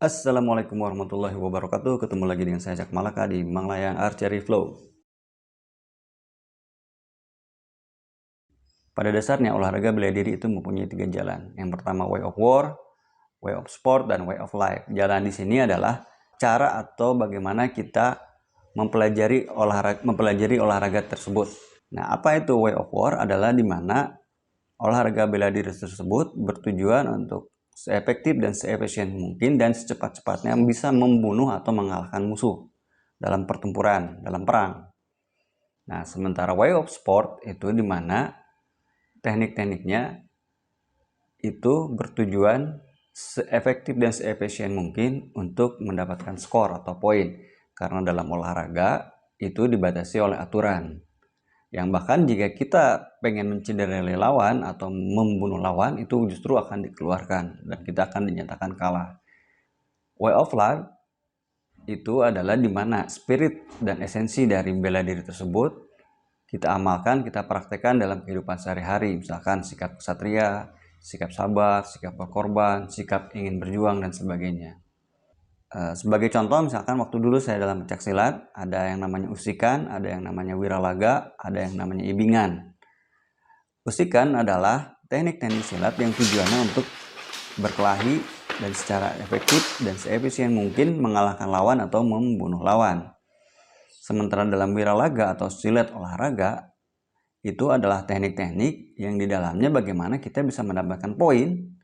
Assalamualaikum warahmatullahi wabarakatuh. Ketemu lagi dengan saya Jack Malaka di Manglayang Archery Flow. Pada dasarnya olahraga bela diri itu mempunyai 3 jalan. Yang pertama way of war, way of sport, dan way of life. Jalan di sini adalah cara atau bagaimana kita mempelajari olahraga tersebut. Nah, apa itu way of war? Adalah di mana olahraga bela diri tersebut bertujuan untuk seefektif dan seefisien mungkin dan secepat-cepatnya bisa membunuh atau mengalahkan musuh dalam pertempuran, dalam perang. Nah, sementara way of sport itu di mana teknik-tekniknya itu bertujuan seefektif dan seefisien mungkin untuk mendapatkan skor atau poin. Karena dalam olahraga itu dibatasi oleh aturan. Yang bahkan jika kita pengen mencederai lawan atau membunuh lawan, itu justru akan dikeluarkan dan kita akan dinyatakan kalah. Way of life itu adalah di mana spirit dan esensi dari bela diri tersebut kita amalkan, kita praktekkan dalam kehidupan sehari-hari. Misalkan sikap ksatria, sikap sabar, sikap berkorban, sikap ingin berjuang, dan sebagainya. Sebagai contoh, misalkan waktu dulu saya dalam pencak silat, ada yang namanya usikan, ada yang namanya wiralaga, ada yang namanya ibingan. Usikan adalah teknik-teknik silat yang tujuannya untuk berkelahi dan secara efektif dan seefisien mungkin mengalahkan lawan atau membunuh lawan. Sementara dalam wiralaga atau silat olahraga, itu adalah teknik-teknik yang di dalamnya bagaimana kita bisa mendapatkan poin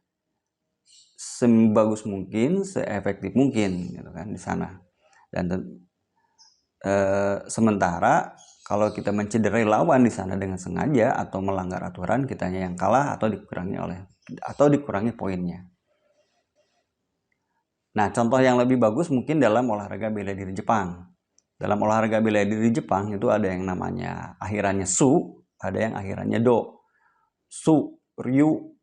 sebagus mungkin, seefektif mungkin, gitu kan di sana. Dan sementara kalau kita mencederai lawan di sana dengan sengaja atau melanggar aturan, kitanya yang kalah atau dikurangi poinnya. Nah, contoh yang lebih bagus mungkin dalam olahraga bela diri Jepang. Dalam olahraga bela diri Jepang itu ada yang namanya akhirannya su, ada yang akhirannya do. Su, ryu,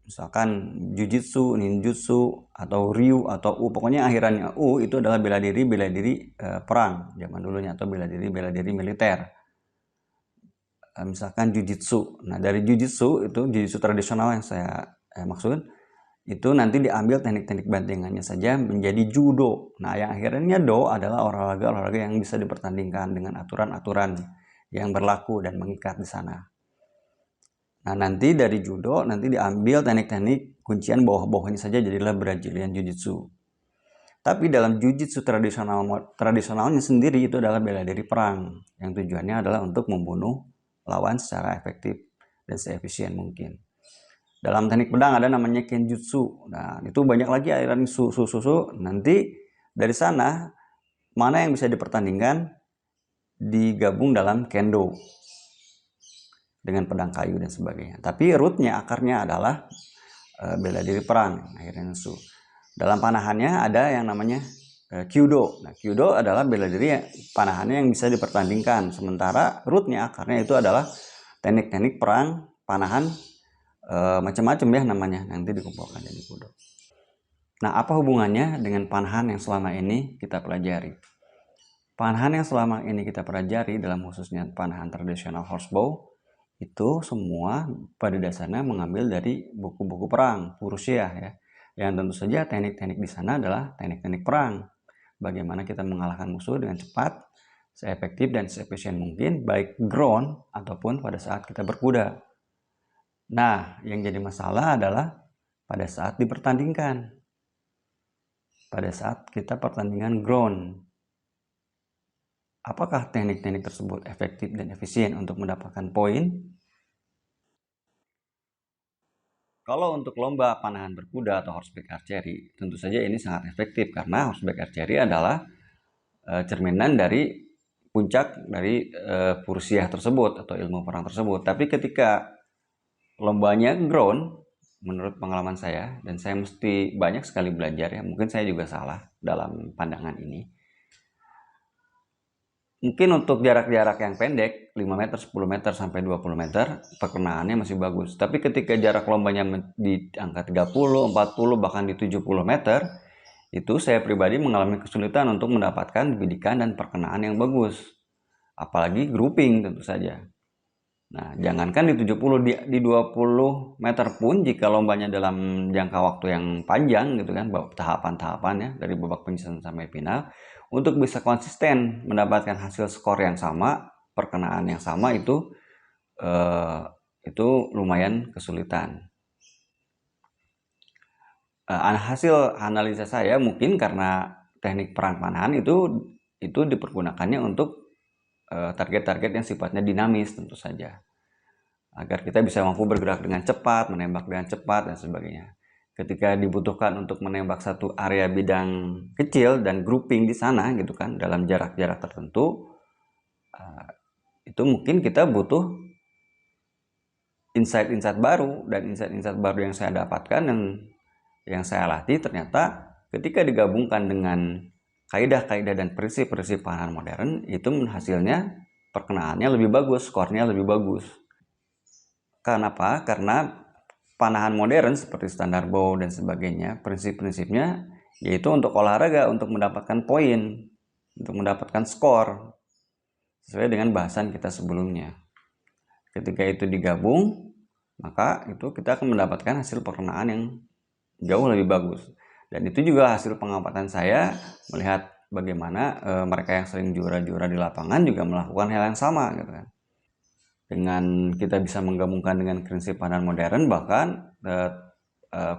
misalkan jujitsu, ninjutsu, atau ryu, atau u. Pokoknya akhirannya u itu adalah bela diri perang zaman dulunya, atau bela diri militer. Misalkan jujitsu. Nah, dari jujitsu itu jujitsu tradisional yang saya maksud, itu nanti diambil teknik-teknik bantingannya saja menjadi judo. Nah, yang akhirnya do adalah olahraga yang bisa dipertandingkan dengan aturan-aturan yang berlaku dan mengikat di sana. Nah, nanti dari judo nanti diambil teknik-teknik kuncian bawah-bawahnya saja, jadilah Brazilian Jiu-Jitsu. Tapi dalam Jiu-Jitsu tradisionalnya sendiri itu adalah bela diri perang yang tujuannya adalah untuk membunuh lawan secara efektif dan seefisien mungkin. Dalam teknik pedang ada namanya Kenjutsu. Nah, itu banyak lagi aliran susu. Nanti dari sana mana yang bisa dipertandingkan digabung dalam Kendo dengan pedang kayu dan sebagainya. Tapi rootnya, akarnya adalah bela diri perang, akhirnya su. Dalam panahannya ada yang namanya Kyudo. Nah, Kyudo adalah bela diri panahannya yang bisa dipertandingkan. Sementara rootnya, akarnya itu adalah teknik-teknik perang, panahan macam-macam ya namanya, nanti dikumpulkan jadi Kyudo. Nah, apa hubungannya dengan panahan yang selama ini kita pelajari? Panahan yang selama ini kita pelajari dalam khususnya panahan tradisional horsebow itu semua pada dasarnya mengambil dari buku-buku perang, Purusya ya. Yang tentu saja teknik-teknik di sana adalah teknik-teknik perang. Bagaimana kita mengalahkan musuh dengan cepat, seefektif dan seefisien mungkin, baik ground ataupun pada saat kita berkuda. Nah, yang jadi masalah adalah pada saat dipertandingkan. Pada saat kita pertandingan ground, apakah teknik-teknik tersebut efektif dan efisien untuk mendapatkan poin? Kalau untuk lomba panahan berkuda atau horseback archery, tentu saja ini sangat efektif karena horseback archery adalah cerminan dari puncak dari Purusya tersebut atau ilmu perang tersebut. Tapi ketika lombanya ground, menurut pengalaman saya, dan saya mesti banyak sekali belajar ya, mungkin saya juga salah dalam pandangan ini. Mungkin untuk jarak-jarak yang pendek, 5 meter, 10 meter, sampai 20 meter, perkenaannya masih bagus. Tapi ketika jarak lombanya di angka 30, 40, bahkan di 70 meter, itu saya pribadi mengalami kesulitan untuk mendapatkan bidikan dan perkenaan yang bagus. Apalagi grouping tentu saja. Nah, jangankan di 70, di 20 meter pun jika lombanya dalam jangka waktu yang panjang gitu kan, tahapan-tahapan ya, dari babak penyisihan sampai final, untuk bisa konsisten mendapatkan hasil skor yang sama, perkenaan yang sama eh, itu lumayan kesulitan. Hasil analisa saya mungkin karena teknik perang panahan itu dipergunakannya untuk target-target yang sifatnya dinamis tentu saja, agar kita bisa mampu bergerak dengan cepat, menembak dengan cepat, dan sebagainya. Ketika dibutuhkan untuk menembak satu area bidang kecil dan grouping di sana gitu kan, dalam jarak-jarak tertentu, itu mungkin kita butuh insight-insight baru, dan insight-insight baru yang saya dapatkan dan yang saya latih ternyata ketika digabungkan dengan kaidah-kaidah dan prinsip-prinsip panahan modern, itu hasilnya perkenaannya lebih bagus, skornya lebih bagus. Kenapa? Karena panahan modern seperti standar bow dan sebagainya, prinsip-prinsipnya yaitu untuk olahraga, untuk mendapatkan poin, untuk mendapatkan skor, sesuai dengan bahasan kita sebelumnya. Ketika itu digabung, maka itu kita akan mendapatkan hasil perkenaan yang jauh lebih bagus. Dan itu juga hasil pengamatan saya melihat bagaimana mereka yang sering juara-juara di lapangan juga melakukan hal yang sama gitu kan. Dengan kita bisa menggabungkan dengan prinsip panahan modern, bahkan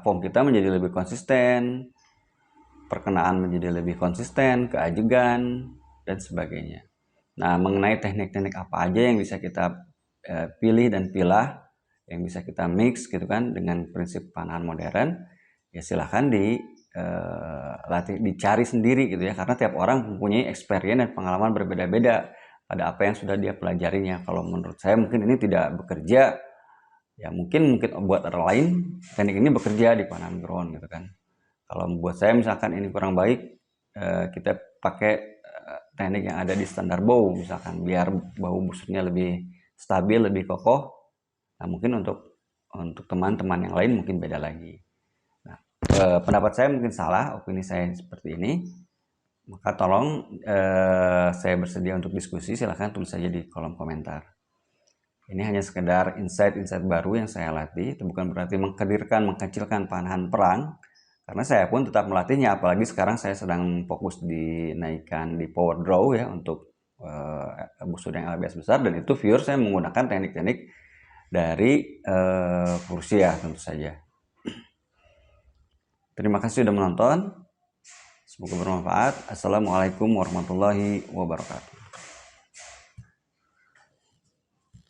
form kita menjadi lebih konsisten, perkenaan menjadi lebih konsisten, keajegan, dan sebagainya. Nah, mengenai teknik-teknik apa aja yang bisa kita pilih dan pilah, yang bisa kita mix gitu kan dengan prinsip panahan modern, ya silahkan dicari sendiri gitu ya, karena tiap orang mempunyai experience dan pengalaman berbeda-beda pada apa yang sudah dia pelajarinya. Kalau menurut saya mungkin ini tidak bekerja, ya mungkin buat orang lain teknik ini bekerja di panahan ground gitu kan. Kalau buat saya misalkan ini kurang baik, kita pakai teknik yang ada di standar bow misalkan, biar bau busuknya lebih stabil, lebih kokoh. Nah, mungkin untuk teman-teman yang lain mungkin beda lagi. Nah, pendapat saya mungkin salah, opini saya seperti ini. Maka tolong saya bersedia untuk diskusi, silahkan tulis saja di kolom komentar. Ini hanya sekedar insight-insight baru yang saya latih, itu bukan berarti mengkecilkan panahan perang, karena saya pun tetap melatihnya, apalagi sekarang saya sedang fokus dinaikkan di power draw ya, untuk busur yang LBS besar, dan itu pure saya menggunakan teknik-teknik dari Fursia tentu saja. Terima kasih sudah menonton, semoga bermanfaat. Assalamualaikum warahmatullahi wabarakatuh.